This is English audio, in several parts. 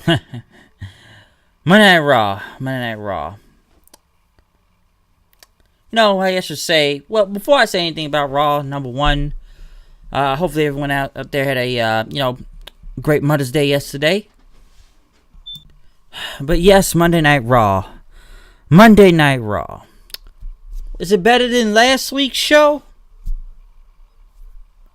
Monday Night Raw. Monday Night Raw. I guess I should say, well, before I say anything about Raw, number one, hopefully everyone out there had a, great Mother's Day yesterday. But yes, Monday Night Raw. Monday Night Raw. Is it better than last week's show?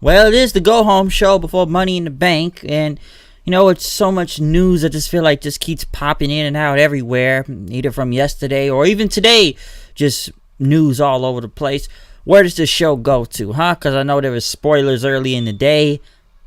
Well, it is the go-home show before Money in the Bank, and it's so much news I just feel like just keeps popping in and out everywhere, either from yesterday or even today, just news all over the place. Where does this show go to, huh? Because I know there was spoilers early in the day.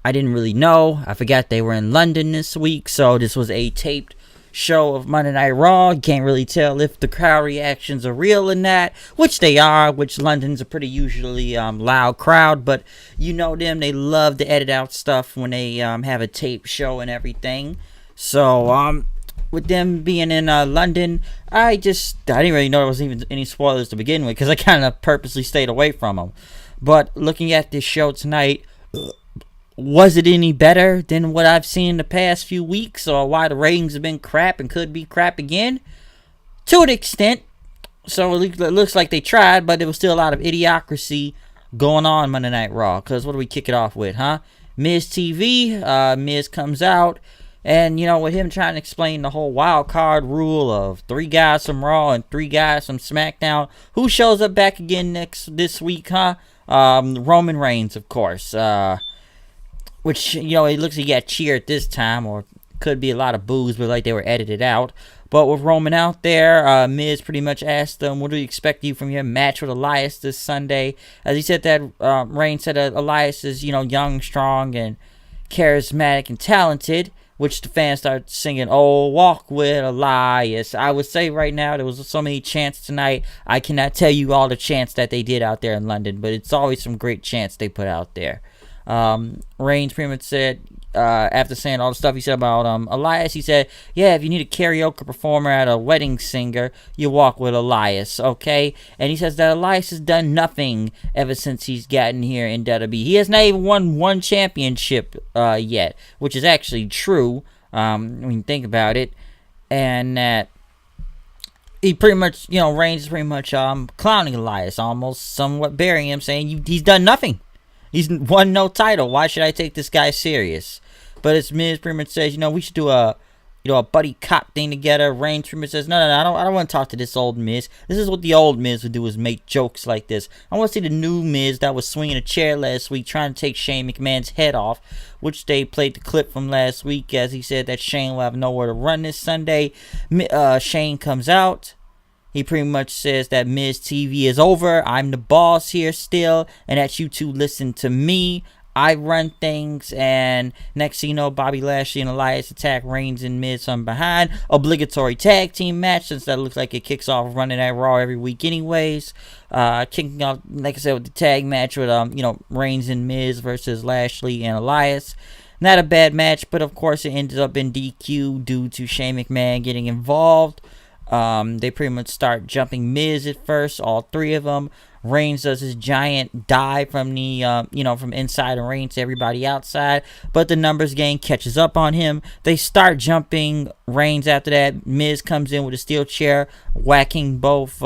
I didn't really know. I forgot they were in London this week, so this was a taped show of Monday Night Raw. Can't really tell if the crowd reactions are real in that, which they are, which London's a pretty usually loud crowd, but them, they love to edit out stuff when they have a tape show and everything. So with them being in London, I didn't really know there was even any spoilers to begin with, because I kind of purposely stayed away from them. But looking at this show tonight, was it any better than what I've seen in the past few weeks, or why the ratings have been crap and could be crap again? To an extent. So it looks like they tried, but there was still a lot of idiocracy going on Monday Night Raw. Because what do we kick it off with, huh? MITB. Miz comes out, and with him trying to explain the whole wild card rule of 3 guys from Raw and 3 guys from SmackDown. Who shows up back again this week, huh? Roman Reigns, of course. Which, it looks like he got cheered this time, or could be a lot of boos, but like they were edited out. But with Roman out there, Miz pretty much asked him, what do you expect you from your match with Elias this Sunday? As he said that, Reigns said that Elias is, young, strong, and charismatic and talented, which the fans started singing, "Oh, walk with Elias." I would say right now, there was so many chants tonight, I cannot tell you all the chants that they did out there in London, but it's always some great chants they put out there. Reigns pretty much said, after saying all the stuff he said about Elias, he said, yeah, if you need a karaoke performer at a wedding singer, you walk with Elias, okay? And he says that Elias has done nothing ever since he's gotten here in WWE. He has not even won one championship yet, which is actually true, when you think about it. And that he pretty much, Reigns is pretty much clowning Elias, almost somewhat burying him, saying he's done nothing. He's won no title. Why should I take this guy serious? But as Miz pretty much says, we should do a buddy cop thing together. Reigns pretty much says, no, I don't want to talk to this old Miz. This is what the old Miz would do, is make jokes like this. I want to see the new Miz that was swinging a chair last week, trying to take Shane McMahon's head off, which they played the clip from last week, as he said that Shane will have nowhere to run this Sunday. Shane comes out. He pretty much says that MITB is over. I'm the boss here still, and that you two listen to me. I run things, and next thing you know, Bobby Lashley and Elias attack Reigns and Miz from behind. Obligatory tag team match, since that looks like it kicks off running at Raw every week anyways. Kicking off, like I said, with the tag match with Reigns and Miz versus Lashley and Elias. Not a bad match, but of course it ended up in DQ due to Shane McMahon getting involved. They pretty much start jumping Miz at first, all 3 of them. Reigns does his giant dive from the, from inside and Reigns to everybody outside, but the numbers game catches up on him. They start jumping Reigns after that. Miz comes in with a steel chair, whacking both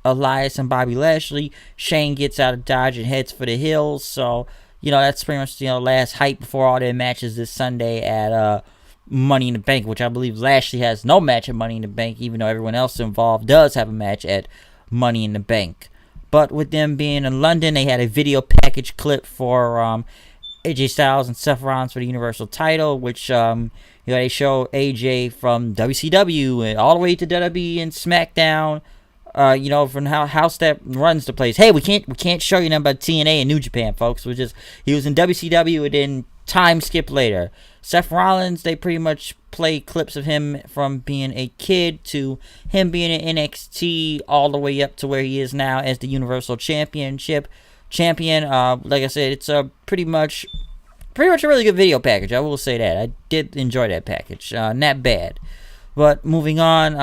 Elias and Bobby Lashley. Shane gets out of dodge and heads for the hills. So, that's pretty much the last hype before all their matches this Sunday at Money in the Bank, which I believe Lashley has no match at Money in the Bank, even though everyone else involved does have a match at Money in the Bank. But with them being in London, they had a video package clip for AJ Styles and Seth Rollins for the Universal title, which they show AJ from WCW and all the way to WWE and SmackDown. From how Step runs the place. Hey, we can't show you nothing about TNA and New Japan, folks. He was in WCW and then time skip later. Seth Rollins, they pretty much play clips of him from being a kid to him being in NXT all the way up to where he is now as the Universal champion. Like I said, it's a pretty much a really good video package. I will say that. I did enjoy that package. Not bad. But moving on,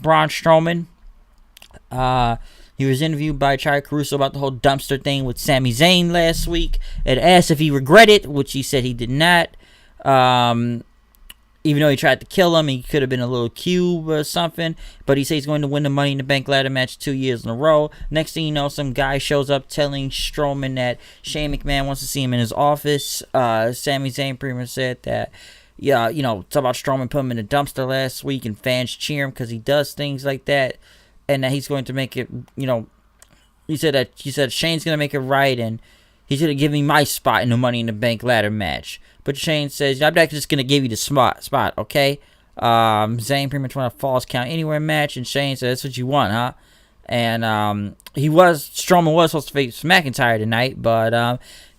Braun Strowman. He was interviewed by Charlie Caruso about the whole dumpster thing with Sami Zayn last week and asked if he regretted, which he said he did not. even though he tried to kill him, he could have been a little cube or something. But he says he's going to win the Money in the Bank ladder match 2 years in a row. Next thing you know, some guy shows up telling Strowman that Shane McMahon wants to see him in his office. Sami Zayn pretty much said that, yeah, talk about Strowman put him in the dumpster last week and fans cheer him because he does things like that. And that he's going to make it, he said Shane's going to make it right, and he's going to give me my spot in the Money in the Bank ladder match. But Shane says, I'm not just going to give you the spot, okay? Zayn pretty much won a Falls Count Anywhere match, and Shane said, that's what you want, huh? And Strowman was supposed to face McIntyre tonight, but,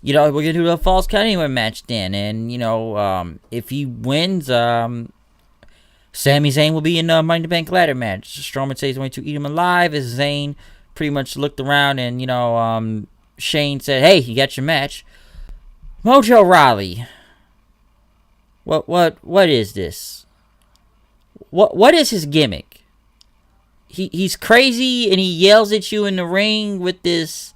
we're going to do the Falls Count Anywhere match then. And, if he wins, Sami Zayn will be in the Money in the Bank ladder match. Strowman says he's going to eat him alive, as Zayn pretty much looked around, and, Shane said, hey, you got your match. Mojo Rawley. What is this? What is his gimmick? He's crazy and he yells at you in the ring with this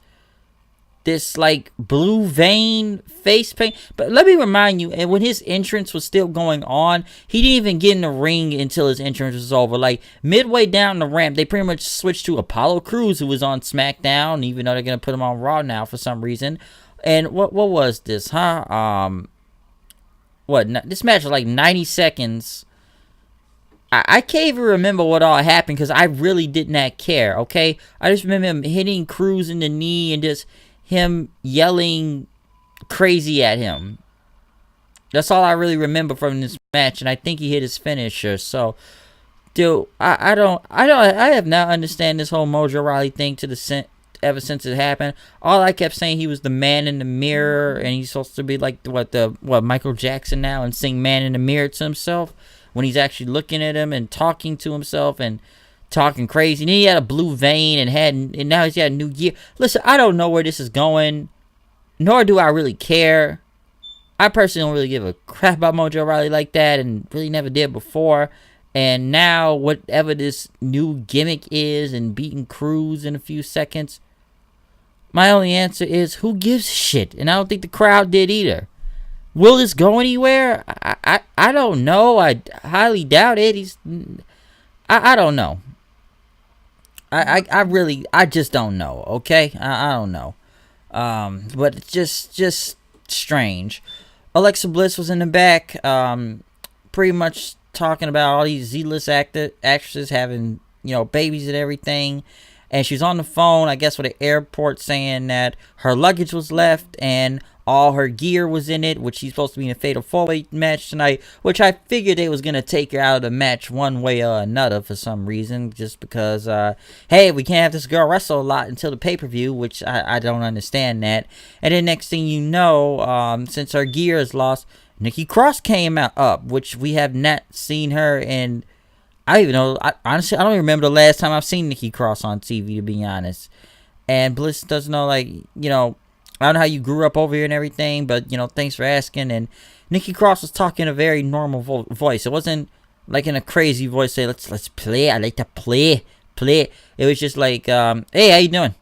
like blue vein face paint. But let me remind you, and when his entrance was still going on, he didn't even get in the ring until his entrance was over. Like midway down the ramp, they pretty much switched to Apollo Crews, who was on SmackDown, even though they're gonna put him on Raw now for some reason. And what was this, huh? This match was like 90 seconds. I can't even remember what all happened because I really did not care, okay? I just remember him hitting Cruz in the knee and just him yelling crazy at him. That's all I really remember from this match, and I think he hit his finisher. So, dude, I have not understand this whole Mojo Rawley thing ever since it happened. All I kept saying, he was the man in the mirror, and he's supposed to be like Michael Jackson now and sing man in the mirror to himself when he's actually looking at him and talking to himself and talking crazy. And then he had a blue vein and now he's got a new gear. Listen, I don't know where this is going, nor do I really care. I personally don't really give a crap about Mojo Rawley like that, and really never did before. And now, whatever this new gimmick is and beating Cruz in a few seconds, my only answer is, who gives a shit? And I don't think the crowd did either. Will this go anywhere? I don't know. I highly doubt it. I don't know. I just don't know, okay? I don't know. But it's just strange. Alexa Bliss was in the back, pretty much talking about all these Z-list actresses having, babies and everything. And she's on the phone, I guess, with the airport, saying that her luggage was left and all her gear was in it, which she's supposed to be in a fatal 4-way match tonight, which I figured they was going to take her out of the match one way or another for some reason, just because, hey, we can't have this girl wrestle a lot until the pay-per-view, which I don't understand that. And then next thing you know, since her gear is lost, Nikki Cross came up, which we have not seen her in... I don't even know. Honestly, I don't even remember the last time I've seen Nikki Cross on TV, to be honest. And Bliss doesn't know, I don't know how you grew up over here and everything, but, thanks for asking. And Nikki Cross was talking in a very normal voice. It wasn't like in a crazy voice, say, let's play. I like to play. It was just like, hey, how you doing?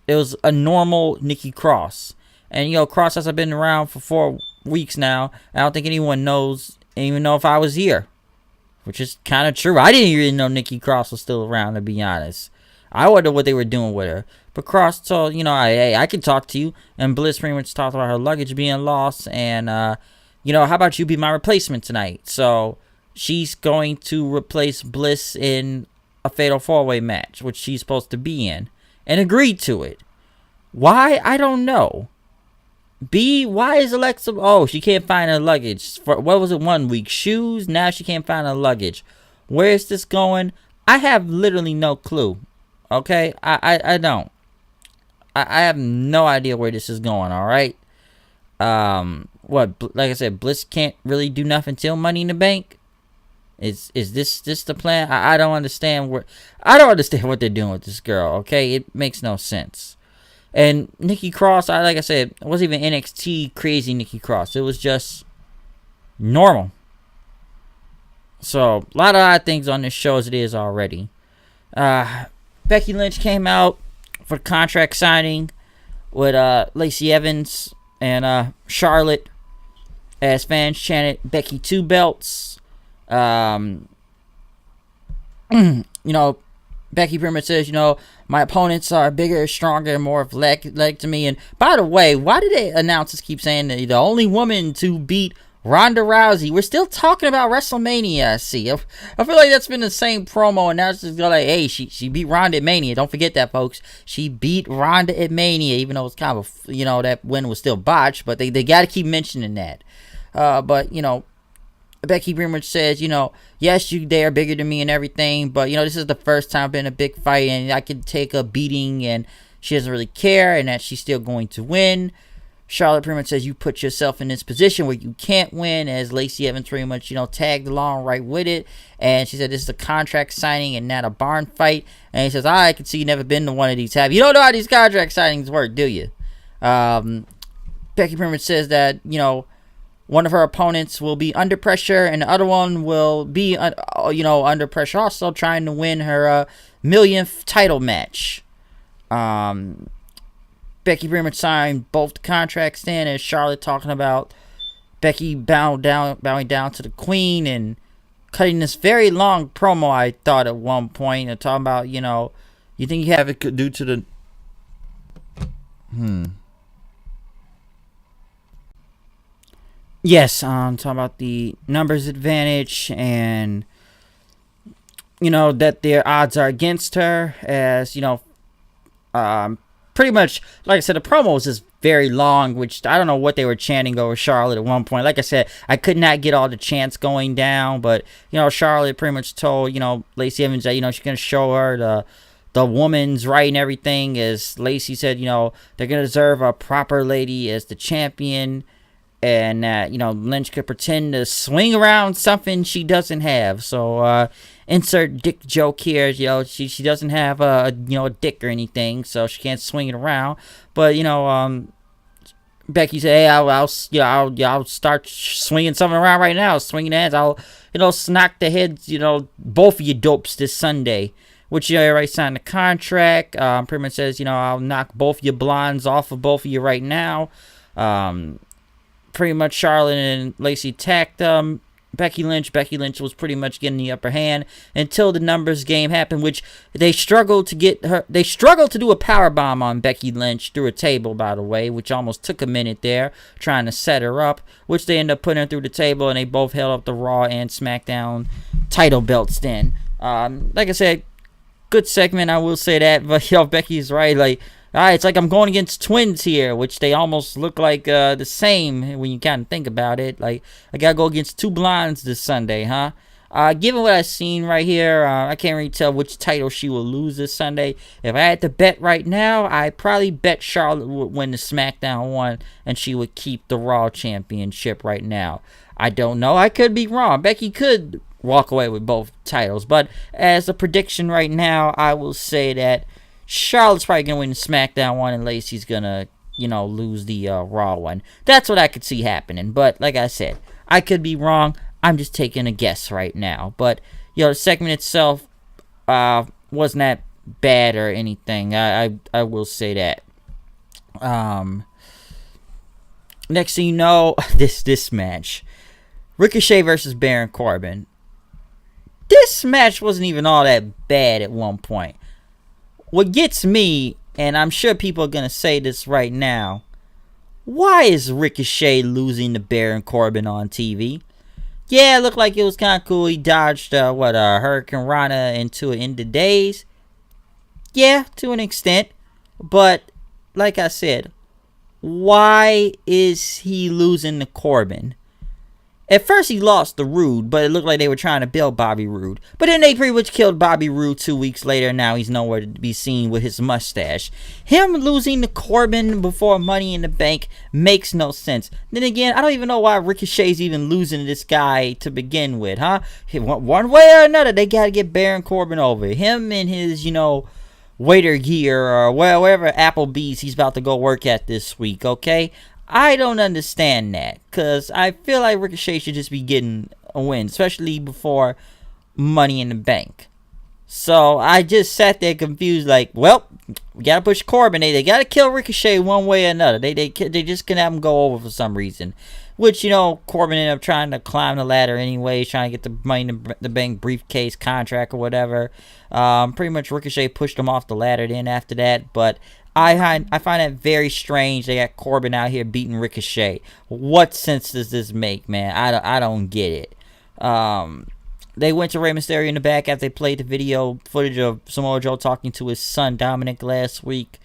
It was a normal Nikki Cross. And, Cross has been around for 4 weeks now. I don't think anyone knows, even know if I was here. Which is kind of true. I didn't even know Nikki Cross was still around, to be honest. I wonder what they were doing with her. But Cross told, hey, I can talk to you. And Bliss pretty much talked about her luggage being lost. And, how about you be my replacement tonight? So, she's going to replace Bliss in a fatal 4-way match, which she's supposed to be in. And agreed to it. Why? I don't know. Why is Alexa... Oh, she can't find her luggage. For, what was it, 1 week? Shoes? Now she can't find her luggage. Where is this going? I have literally no clue. Okay? I don't. I have no idea where this is going, alright? Like I said, Bliss can't really do nothing till Money in the Bank? Is this the plan? I don't understand what they're doing with this girl, okay? It makes no sense. And Nikki Cross, like I said, it wasn't even NXT crazy Nikki Cross. It was just normal. So, a lot of odd things on this show as it is already. Becky Lynch came out for contract signing with Lacey Evans and Charlotte as fans chanted Becky 2 belts. Um, you know, Becky pretty much says, my opponents are bigger, stronger, and more athletic to me. And by the way, why do they announcers keep saying that the only woman to beat Ronda Rousey? We're still talking about WrestleMania. I see. I feel like that's been the same promo, and now it's just like, hey, she beat Ronda at Mania. Don't forget that, folks. She beat Ronda at Mania, even though it's kind of that win was still botched, but they got to keep mentioning that. But Becky pretty much says, yes, they are bigger than me and everything, but, this is the first time I've been in a big fight, and I could take a beating, and she doesn't really care, and that she's still going to win. Charlotte pretty much says, you put yourself in this position where you can't win, as Lacey Evans pretty much, tagged along right with it, and she said, this is a contract signing and not a barn fight, and he says, I can see you never been to one of these, have you? You don't know how these contract signings work, do you? Becky pretty much says that, one of her opponents will be under pressure, and the other one will be, under pressure, also trying to win her millionth title match. Becky pretty much signed both the contracts then, as Charlotte talking about Becky bowing down to the Queen and cutting this very long promo. I thought at one point, and talking about, you think you have it due to the Yes, talking about the numbers advantage, and that their odds are against her, as pretty much, like I said, the promo was just very long, which I don't know what they were chanting over Charlotte at one point. Like I said, I could not get all the chants going down, but Charlotte pretty much told Lacey Evans that she's gonna show her the woman's right and everything, as Lacey said, they're gonna deserve a proper lady as the champion. And that, Lynch could pretend to swing around something she doesn't have. So, insert dick joke here. She doesn't have a dick or anything, so she can't swing it around. But, Becky said, hey, I'll start swinging something around right now. Swinging hands. I'll, smack the heads, both of you dopes this Sunday. Which, already signed the contract. Pretty much says, I'll knock both your blondes off of both of you right now. Pretty much Charlotte and Lacey attacked Becky Lynch. Becky Lynch was pretty much getting the upper hand until the numbers game happened, which they struggled to get her. They struggled to do a powerbomb on Becky Lynch through a table, by the way, which almost took a minute there trying to set her up, which they ended up putting her through the table, and they both held up the Raw and SmackDown title belts then. Like I said, good segment, I will say that, but Becky's right, like, it's like I'm going against twins here, which they almost look like the same when you kind of think about it. Like, I got to go against two blondes this Sunday, huh? Given what I've seen right here, I can't really tell which title she will lose this Sunday. If I had to bet right now, I'd probably bet Charlotte would win the SmackDown one, and she would keep the Raw Championship right now. I don't know. I could be wrong. Becky could walk away with both titles. But as a prediction right now, I will say that Charlotte's probably going to win the SmackDown one, and Lacey's going to, lose the Raw one. That's what I could see happening. But like I said, I could be wrong. I'm just taking a guess right now. But, the segment itself wasn't that bad or anything. I will say that. Next thing you know, this match. Ricochet versus Baron Corbin. This match wasn't even all that bad at one point. What gets me, and I'm sure people are going to say this right now, why is Ricochet losing to Baron Corbin on TV? Yeah, it looked like it was kind of cool. He dodged, Hurricane Rana into an end of days. Yeah, to an extent. But, like I said, why is he losing to Corbin? At first he lost to Rude, but it looked like they were trying to build Bobby Roode. But then they pretty much killed Bobby Roode 2 weeks later, and now he's nowhere to be seen with his mustache. Him losing to Corbin before Money in the Bank makes no sense. Then again, I don't even know why Ricochet's even losing to this guy to begin with, huh? One way or another, they gotta get Baron Corbin over. Him and his, waiter gear or wherever Applebee's he's about to go work at this week, okay? I don't understand that, because I feel like Ricochet should just be getting a win, especially before Money in the Bank. So I just sat there confused, like, well, we gotta push Corbin. They gotta kill Ricochet one way or another. They just can have him go over for some reason. Which, Corbin ended up trying to climb the ladder anyway, trying to get the Money in the Bank briefcase contract or whatever. Pretty much Ricochet pushed him off the ladder then after that. But I find that very strange. They got Corbin out here beating Ricochet. What sense does this make, man? I don't get it. They went to Rey Mysterio in the back after they played the video footage of Samoa Joe talking to his son Dominic last week,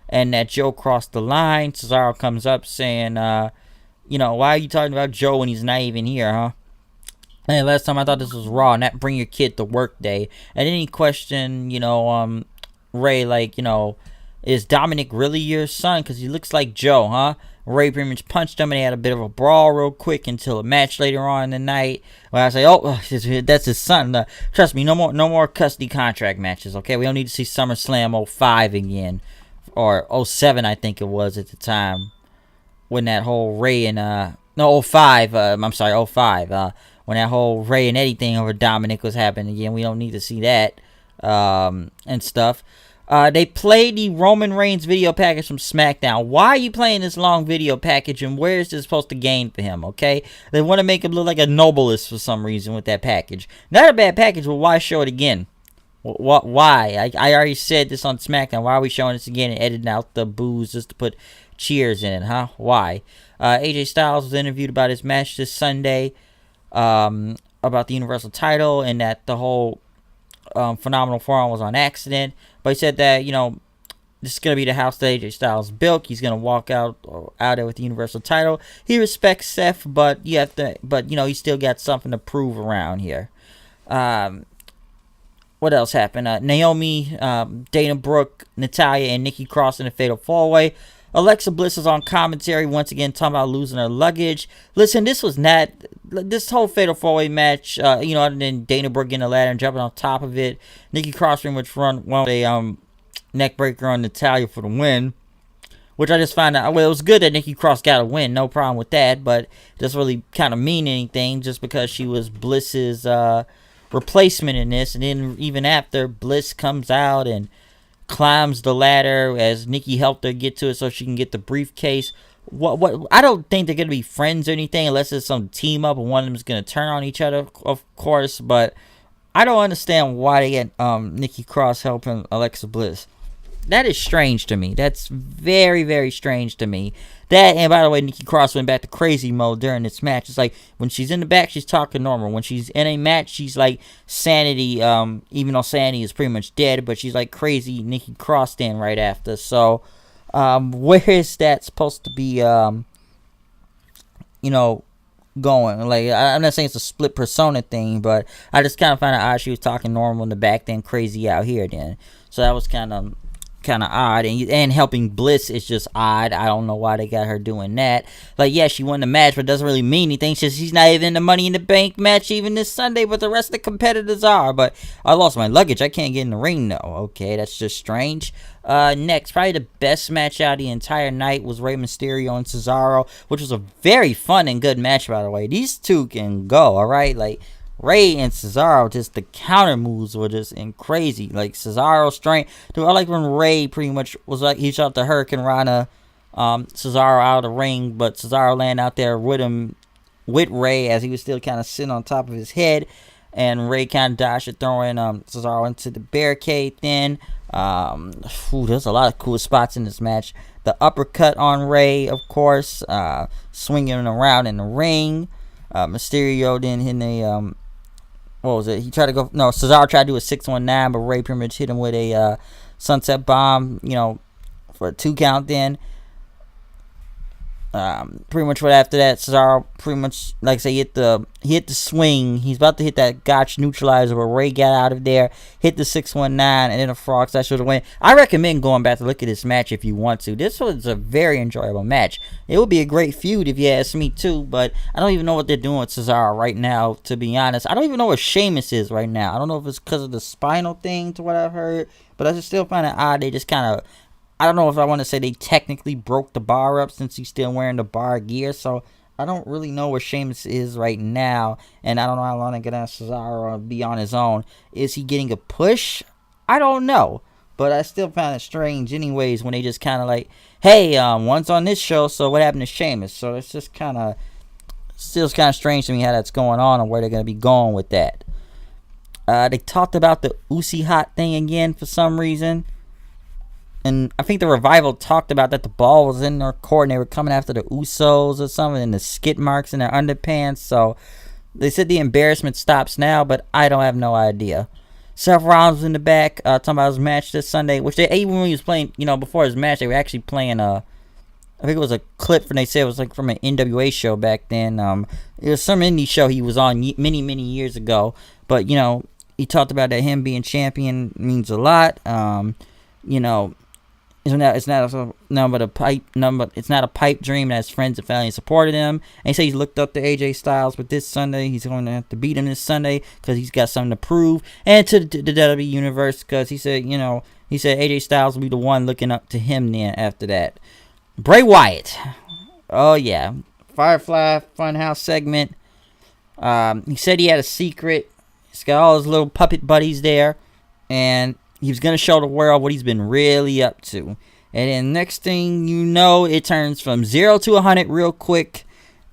and that Joe crossed the line. Cesaro comes up saying, why are you talking about Joe when he's not even here, huh? And last time I thought this was Raw, not bring your kid to work day. And then he questioned, Rey, like, is Dominic really your son? Because he looks like Joe, huh? Rey pretty much punched him, and they had a bit of a brawl real quick until a match later on in the night where I say, oh, that's his son. Trust me, no more custody contract matches, okay? We don't need to see SummerSlam 05 again, or 07 I think it was at the time, when that whole Rey and, 05, I'm sorry, 05, when that whole Rey and Eddie thing over Dominic was happening again. We don't need to see that, and stuff. They played the Roman Reigns video package from SmackDown. Why are you playing this long video package, and where is this supposed to gain for him, okay? They want to make him look like a novelist for some reason with that package. Not a bad package, but why show it again? Why? I already said this on SmackDown. Why are we showing this again and editing out the boos just to put cheers in it, huh? Why? AJ Styles was interviewed about his match this Sunday, about the Universal title, and that the whole Phenomenal Forum was on accident. But he said that, this is going to be the house that AJ Styles built. He's going to walk out there with the Universal title. He respects Seth, but he still got something to prove around here. What else happened? Naomi, Dana Brooke, Natalya, and Nikki Cross in a fatal 4-way. Alexa Bliss is on commentary once again talking about losing her luggage. Listen, this whole fatal 4-way match, other than Dana Brooke getting the ladder and jumping on top of it. Nikki Cross pretty much won a neck breaker on Natalya for the win, which I just found out. Well, it was good that Nikki Cross got a win, no problem with that, but it doesn't really kind of mean anything just because she was Bliss's replacement in this. And then even after, Bliss comes out and climbs the ladder as Nikki helped her get to it so she can get the briefcase. What I don't think they're gonna be friends or anything unless it's some team up and one of them is gonna turn on each other, of course. But I don't understand why they get Nikki Cross helping Alexa Bliss. That is strange to me. That's very, very strange to me. That, and by the way, Nikki Cross went back to crazy mode during this match. It's like when she's in the back, she's talking normal. When she's in a match, she's like Sanity, even though Sanity is pretty much dead, but she's like crazy Nikki Cross stand right after. So, where is that supposed to be, going? Like, I'm not saying it's a split persona thing, but I just kind of found it odd she was talking normal in the back, then crazy out here then. So that was kind of odd, and helping Bliss is just odd. I don't know why they got her doing that. Like, yeah, she won the match, but it doesn't really mean anything. She's not even in the Money in the Bank match even this Sunday, but the rest of the competitors are. But I lost my luggage. I can't get in the ring, though. Okay, that's just strange. Next, probably the best match out of the entire night was Rey Mysterio and Cesaro, which was a very fun and good match, by the way. These two can go, all right? Like, Rey and Cesaro, just the counter moves were just crazy. Like Cesaro's strength. Dude, I like when Rey pretty much was like he shot the Hurricane Rana Cesaro out of the ring, but Cesaro landed out there with him, with Rey as he was still kind of sitting on top of his head, and Rey kind of dodged it, throwing Cesaro into the barricade. Then there's a lot of cool spots in this match. The uppercut on Rey, of course, swinging around in the ring. Mysterio then hitting a what was it? He tried to go. No, Cesaro tried to do a 619, but Rey pretty much hit him with a sunset bomb, for a 2 count then. Pretty much right after that, Cesaro pretty much, like I say, hit the swing. He's about to hit that gotch neutralizer, but Rey got out of there, hit the 619, and then a frog that should have win. I recommend going back to look at this match if you want to. This was a very enjoyable match. It would be a great feud if you ask me too, but I don't even know what they're doing with Cesaro right now, to be honest. I don't even know where Sheamus is right now. I don't know if it's because of the spinal thing, to what I've heard, but I just still find it odd. They just kind of, I don't know if I want to say they technically broke the bar up since he's still wearing the bar gear. So I don't really know where Sheamus is right now, and I don't know how long Cesaro will be on his own. Is he getting a push? I don't know, but I still found it strange, anyways, when they just kind of like, hey, one's on this show, so what happened to Sheamus? So it's just still kind of strange to me how that's going on and where they're gonna be going with that. They talked about the Uzi hot thing again for some reason. And I think the Revival talked about that the ball was in their court and they were coming after the Usos or something and the skid marks in their underpants. So they said the embarrassment stops now, but I don't have no idea. Seth Rollins was in the back talking about his match this Sunday, which they, even when he was playing, before his match, they were actually playing I think it was a clip from, they said it was like from an NWA show back then. It was some indie show he was on many, many years ago. But, he talked about that him being champion means a lot. It's not a pipe dream that his friends and family supported him. And he said he's looked up to AJ Styles, but this Sunday he's going to have to beat him this Sunday because he's got something to prove. And to the WWE Universe, because he said AJ Styles will be the one looking up to him then after that. Bray Wyatt. Oh, yeah. Firefly Funhouse segment. He said he had a secret. He's got all his little puppet buddies there. And he was going to show the world what he's been really up to. And then next thing you know, it turns from 0 to 100 real quick.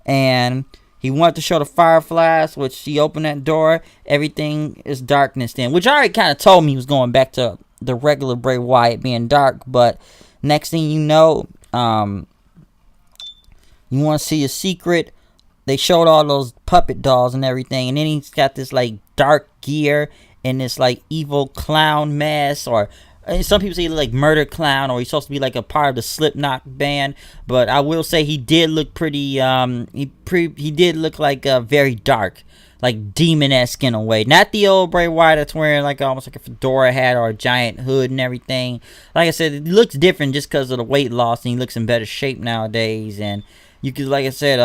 And he wanted to show the Fireflies, which he opened that door. Everything is darkness then. Which I already kind of told me he was going back to the regular Bray Wyatt being dark. But next thing you know, you want to see a secret. They showed all those puppet dolls and everything. And then he's got this like dark gear and this like evil clown mask, or some people say like murder clown, or he's supposed to be like a part of the Slipknot band. But I will say he did look pretty he did look like very dark, like demon-esque in a way. Not the old Bray Wyatt that's wearing like almost like a fedora hat or a giant hood and everything. Like I said, it looks different just because of the weight loss, and he looks in better shape nowadays. And you could, like I said,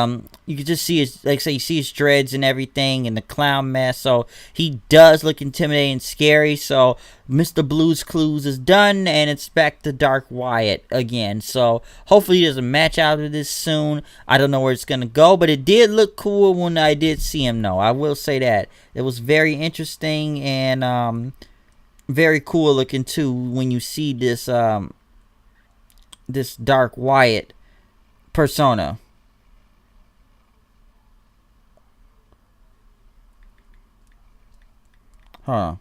you could just see his, like I say, you see his dreads and everything, and the clown mask. So he does look intimidating and scary. So Mr. Blue's Clues is done, and it's back to Dark Wyatt again. So hopefully there's a match out of this soon. I don't know where it's gonna go, but it did look cool when I did see him. Though I will say that it was very interesting and very cool looking too when you see this this Dark Wyatt persona. Huh.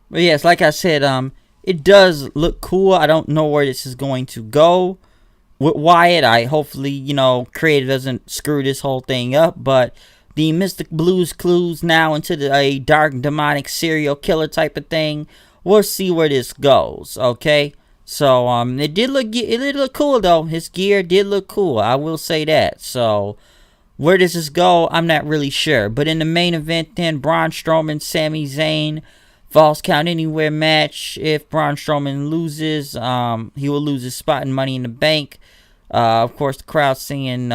But yes, like I said, it does look cool. I don't know where this is going to go with Wyatt. I hopefully, creative doesn't screw this whole thing up. But the Mystic Blues Clues now into a dark demonic serial killer type of thing. We'll see where this goes. Okay. So it did look cool though. His gear did look cool. I will say that. So where does this go? I'm not really sure. But in the main event, then Braun Strowman, Sami Zayn. Falls Count Anywhere match. If Braun Strowman loses, he will lose his spot in Money in the Bank. Of course, the crowd singing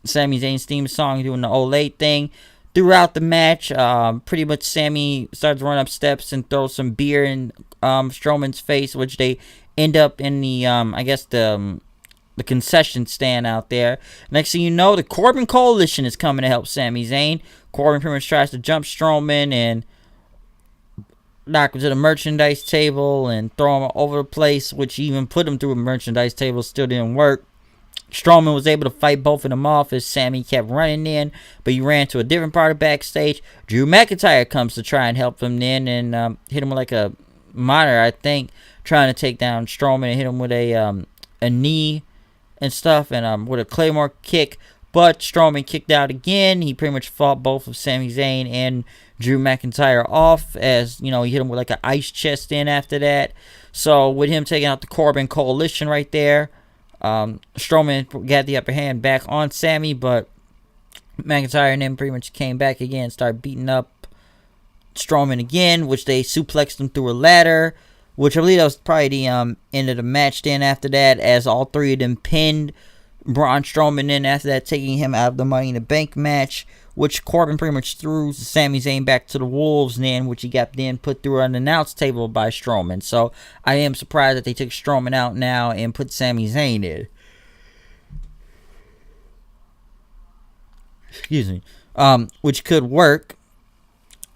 Sami Zayn's theme song, doing the Olay thing. Throughout the match, pretty much Sami starts to run up steps and throw some beer in Strowman's face, which they end up in the, the concession stand out there. Next thing you know, the Corbin Coalition is coming to help Sami Zayn. Corbin pretty much tries to jump Strowman and knock him to the merchandise table and throw him over the place, which even put him through a merchandise table still didn't work. Strowman was able to fight both of them off as Sami kept running in, but he ran to a different part of backstage. Drew McIntyre comes to try and help him then and hit him with like a monitor, I think, trying to take down Strowman and hit him with a knee and stuff, and with a Claymore kick. But Strowman kicked out again. He pretty much fought both of Sami Zayn and Drew McIntyre off, as he hit him with like an ice chest in after that. So with him taking out the Corbin Coalition right there, Strowman got the upper hand back on Sami, but McIntyre and them pretty much came back again and started beating up Strowman again, which they suplexed him through a ladder. which I believe that was probably the end of the match. Then after that, as all three of them pinned Braun Strowman in after that, taking him out of the Money in the Bank match, which Corbin pretty much threw Sami Zayn back to the Wolves, then which he got then put through an announce table by Strowman. So I am surprised that they took Strowman out now and put Sami Zayn in. Excuse me. Which could work.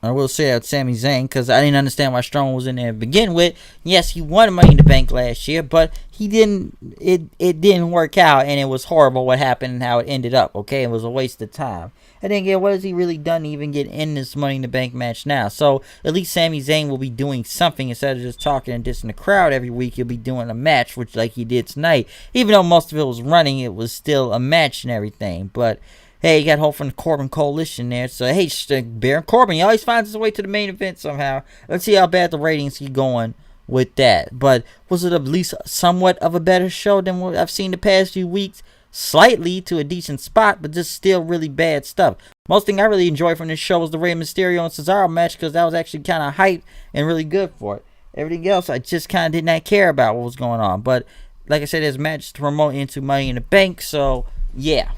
I will say that Sami Zayn, because I didn't understand why Strowman was in there to begin with. Yes, he won Money in the Bank last year, but he didn't. It didn't work out, and it was horrible what happened and how it ended up. Okay, it was a waste of time. And then again, what has he really done to even get in this Money in the Bank match now? So at least Sami Zayn will be doing something instead of just talking and dissing the crowd every week. He'll be doing a match, which like he did tonight. Even though most of it was running, it was still a match and everything. But hey, you got hope from the Corbin Coalition there. So, hey, Baron Corbin, he always finds his way to the main event somehow. Let's see how bad the ratings keep going with that. But was it at least somewhat of a better show than what I've seen the past few weeks? Slightly to a decent spot, but just still really bad stuff. Most thing I really enjoyed from this show was the Rey Mysterio and Cesaro match, because that was actually kind of hype and really good for it. Everything else, I just kind of did not care about what was going on. But, like I said, there's matches to promote into Money in the Bank, so, yeah.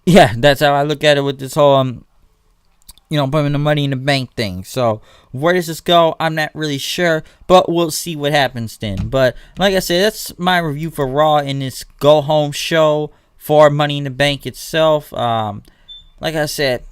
Yeah, that's how I look at it with this whole putting the Money in the Bank thing. So where does this go? I'm not really sure, but we'll see what happens then. But like I said, that's my review for Raw in this go home show for Money in the Bank itself. Like I said,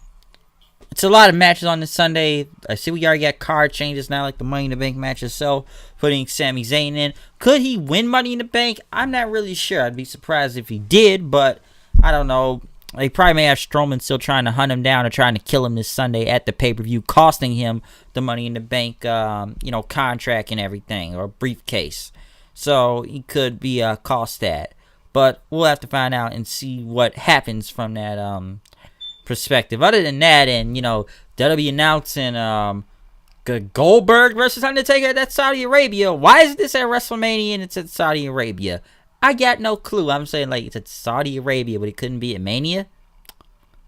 it's a lot of matches on this Sunday. I see we already got card changes now, like the Money in the Bank match itself, putting Sami Zayn in. Could he win Money in the Bank? I'm not really sure. I'd be surprised if he did, but I don't know. They probably may have Strowman still trying to hunt him down or trying to kill him this Sunday at the pay-per-view, costing him the Money in the Bank, contract and everything, or briefcase. So he could be cost that. But we'll have to find out and see what happens from that perspective. Other than that, and they'll be announcing Goldberg versus Undertaker. That's Saudi Arabia. Why is this at WrestleMania and it's at Saudi Arabia? I got no clue. I'm saying like it's at Saudi Arabia, but it couldn't be at Mania.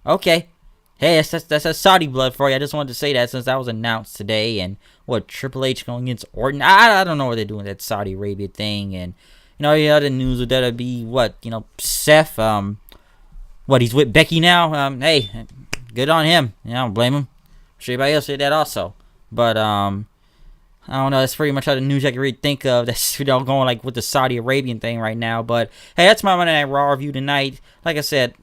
Okay. Hey, that's a Saudi blood for you. I just wanted to say that since that was announced today. And what, Triple H going against Orton? I don't know what they're doing with that Saudi Arabia thing. And the other news would that be what, Seth. He's with Becky now. Hey, good on him. I don't blame him. I'm sure everybody else did that also. But I don't know. That's pretty much how the news I can really think of. That's going like with the Saudi Arabian thing right now. But hey, that's my Monday Night Raw review tonight. Like I said,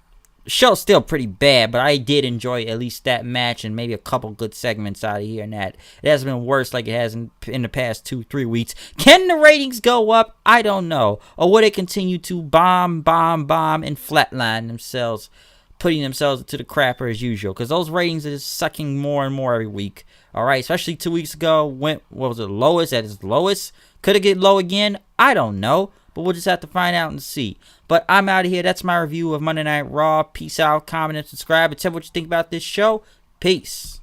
the show's still pretty bad, but I did enjoy at least that match and maybe a couple good segments out of here and that. It hasn't been worse like it has in the past 2-3 weeks. Can the ratings go up? I don't know. Or will they continue to bomb, and flatline themselves, putting themselves into the crapper as usual? Because those ratings are just sucking more and more every week. All right, especially 2 weeks ago, went, what was it, lowest at its lowest? Could it get low again? I don't know, but we'll just have to find out and see. But I'm out of here. That's my review of Monday Night Raw. Peace out, comment, and subscribe, and tell me what you think about this show. Peace.